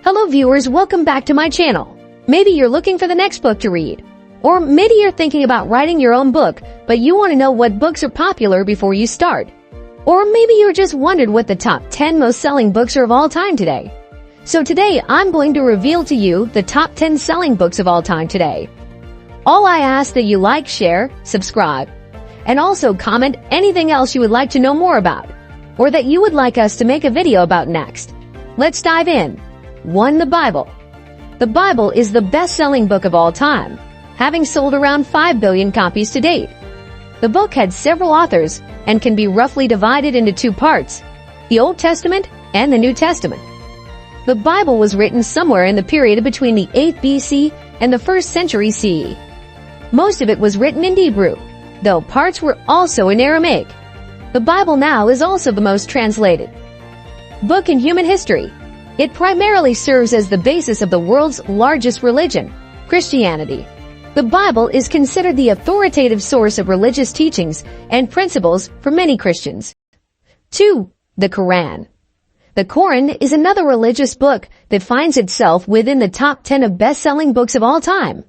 Hello viewers, welcome back to my channel. Maybe you're looking for the next book to read. Or maybe you're thinking about writing your own book, but you want to know what books are popular before you start. Or maybe you just wondered what the top 10 most selling books are of all time today. So today I'm going to reveal to you the top 10 selling books of all time today. All I ask that you like, share, subscribe, and also comment anything else you would like to know more about, or that you would like us to make a video about next. Let's dive in. 1. The Bible. The Bible is the best-selling book of all time, having sold around 5 billion copies to date. The book had several authors and can be roughly divided into two parts, the Old Testament and the New Testament. The Bible was written somewhere in the period between the 8th BC and the 1st century CE. Most of it was written in Hebrew, though parts were also in Aramaic. The Bible now is also the most translated book in human history. It primarily serves as the basis of the world's largest religion, Christianity. The Bible is considered the authoritative source of religious teachings and principles for many Christians. 2. The Quran. The Quran is another religious book that finds itself within the top 10 of best-selling books of all time.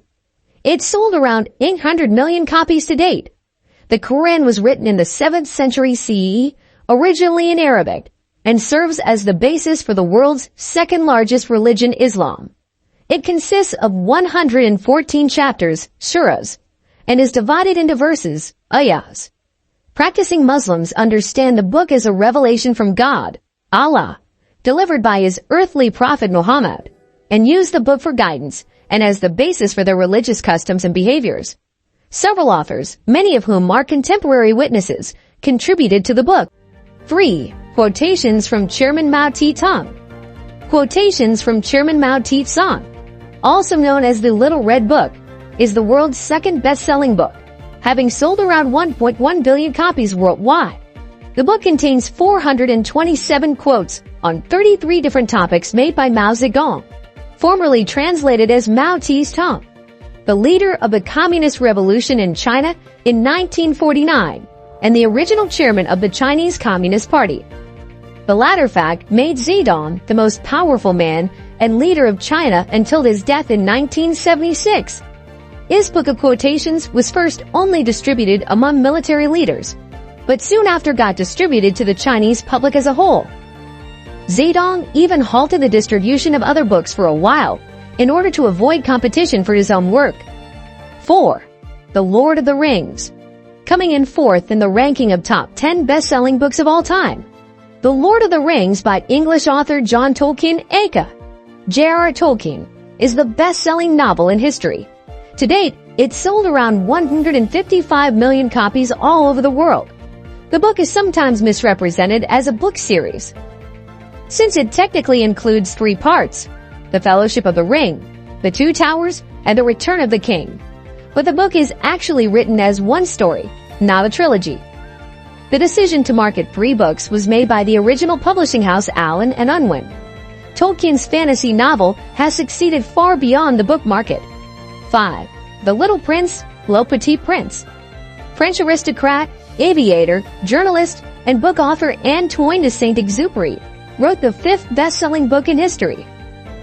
It sold around 800 million copies to date. The Quran was written in the 7th century CE, originally in Arabic, and serves as the basis for the world's second largest religion, Islam. It consists of 114 chapters, surahs, and is divided into verses, ayahs. Practicing Muslims understand the book as a revelation from God, Allah, delivered by his earthly prophet Muhammad, and use the book for guidance and as the basis for their religious customs and behaviors. Several authors, many of whom are contemporary witnesses, contributed to the book. 3. Quotations from Chairman Mao Zedong. Quotations from Chairman Mao Zedong, also known as the Little Red Book, is the world's second best-selling book, having sold around 1.1 billion copies worldwide. The book contains 427 quotes on 33 different topics made by Mao Zedong, formerly translated as Mao Zedong, the leader of the Communist Revolution in China in 1949 and the original chairman of the Chinese Communist Party. The latter fact made Zedong the most powerful man and leader of China until his death in 1976. His book of quotations was first only distributed among military leaders, but soon after got distributed to the Chinese public as a whole. Zedong even halted the distribution of other books for a while in order to avoid competition for his own work. 4. The Lord of the Rings. Coming in fourth in the ranking of top 10 best-selling books of all time. The Lord of the Rings by English author John Tolkien, aka J.R.R. Tolkien, is the best-selling novel in history. To date, it sold around 155 million copies all over the world. The book is sometimes misrepresented as a book series, since it technically includes 3 parts: The Fellowship of the Ring, The Two Towers, and The Return of the King. But the book is actually written as one story, not a trilogy. The decision to market 3 books was made by the original publishing house Allen and Unwin. Tolkien's fantasy novel has succeeded far beyond the book market. 5. The Little Prince, Le Petit Prince. French aristocrat, aviator, journalist, and book author Antoine de Saint-Exupéry wrote the 5th best-selling book in history.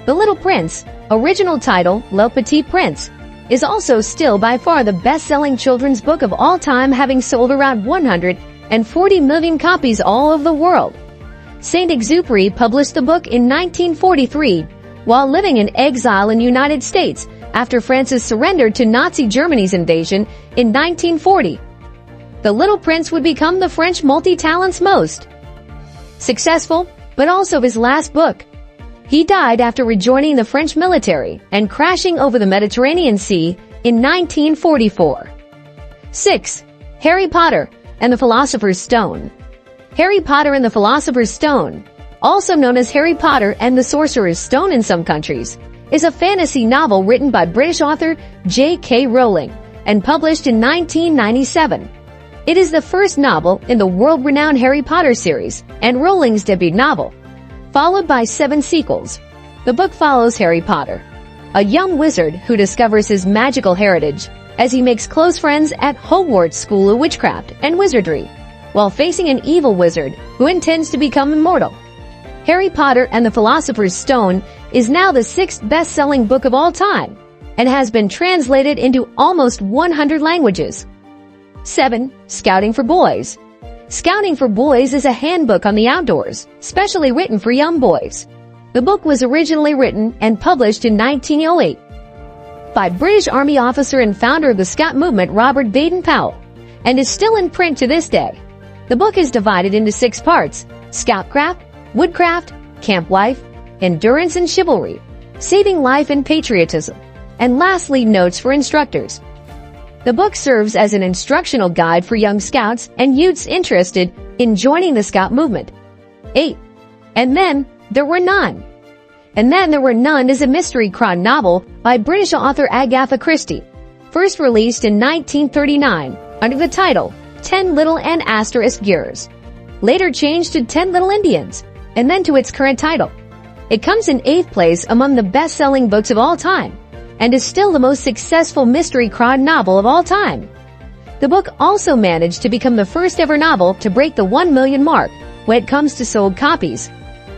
The Little Prince, original title Le Petit Prince, is also still by far the best-selling children's book of all time, having sold around 140 million copies all over the world. Saint-Exupéry published the book in 1943 while living in exile in the United States after France's surrender to Nazi Germany's invasion in 1940. The Little Prince would become the French multi-talent's most successful, but also his last book. He died after rejoining the French military and crashing over the Mediterranean Sea in 1944. 6. Harry Potter and the Philosopher's Stone. Harry Potter and the Philosopher's Stone, also known as Harry Potter and the Sorcerer's Stone in some countries, is a fantasy novel written by British author J.K. Rowling and published in 1997. It is the first novel in the world-renowned Harry Potter series and Rowling's debut novel, followed by 7 sequels. The book follows Harry Potter, a young wizard who discovers his magical heritage as he makes close friends at Hogwarts School of Witchcraft and Wizardry, while facing an evil wizard who intends to become immortal. Harry Potter and the Philosopher's Stone is now the 6th best-selling book of all time and has been translated into almost 100 languages. 7. Scouting for Boys. Scouting for Boys is a handbook on the outdoors, specially written for young boys. The book was originally written and published in 1908 by British Army officer and founder of the Scout movement Robert Baden-Powell, and is still in print to this day. The book is divided into 6 parts: Scoutcraft, Woodcraft, Camp Life, Endurance and Chivalry, Saving Life and Patriotism, and lastly, Notes for Instructors. The book serves as an instructional guide for young scouts and youths interested in joining the Scout movement. 8. And Then There Were None. And Then There Were None is a mystery crime novel by British author Agatha Christie, first released in 1939 under the title 10 Little and Asterisk Years, later changed to 10 Little Indians, and then to its current title. It comes in 8th place among the best-selling books of all time, and is still the most successful mystery crime novel of all time. The book also managed to become the first ever novel to break the 1 million mark when it comes to sold copies.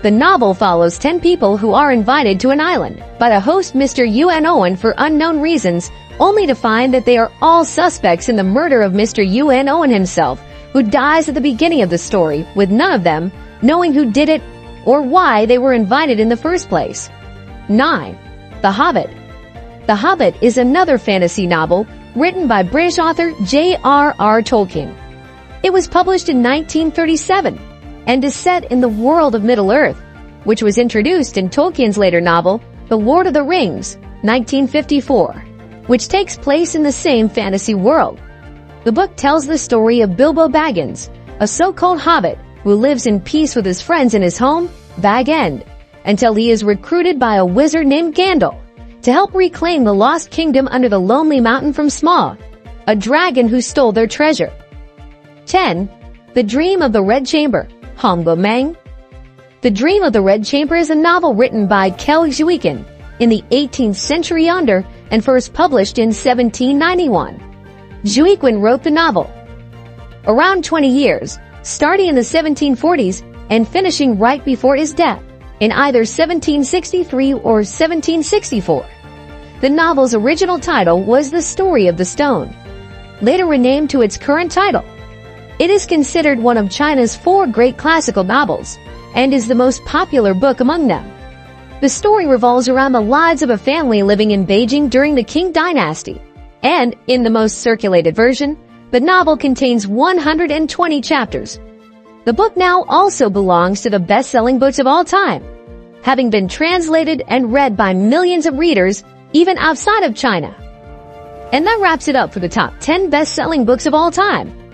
The novel follows 10 people who are invited to an island by the host Mr. U.N. Owen for unknown reasons, only to find that they are all suspects in the murder of Mr. U.N. Owen himself, who dies at the beginning of the story, with none of them knowing who did it or why they were invited in the first place. 9. The Hobbit. The Hobbit is another fantasy novel written by British author J.R.R. Tolkien. It was published in 1937 and is set in the world of Middle-earth, which was introduced in Tolkien's later novel, The Lord of the Rings, 1954, which takes place in the same fantasy world. The book tells the story of Bilbo Baggins, a so-called hobbit who lives in peace with his friends in his home, Bag End, until he is recruited by a wizard named Gandalf to help reclaim the lost kingdom under the Lonely Mountain from Smaug, a dragon who stole their treasure. 10. The Dream of the Red Chamber, Hongbo Meng. The Dream of the Red Chamber is a novel written by Kel Xueqin in the 18th century yonder and first published in 1791. Xueqin wrote the novel around 20 years, starting in the 1740s and finishing right before his death in either 1763 or 1764. The novel's original title was The Story of the Stone, later renamed to its current title. It is considered one of China's 4 great classical novels and is the most popular book among them. The story revolves around the lives of a family living in Beijing during the Qing dynasty, and, in the most circulated version, the novel contains 120 chapters. The book now also belongs to the best-selling books of all time, having been translated and read by millions of readers even outside of China. And that wraps it up for the top 10 best-selling books of all time.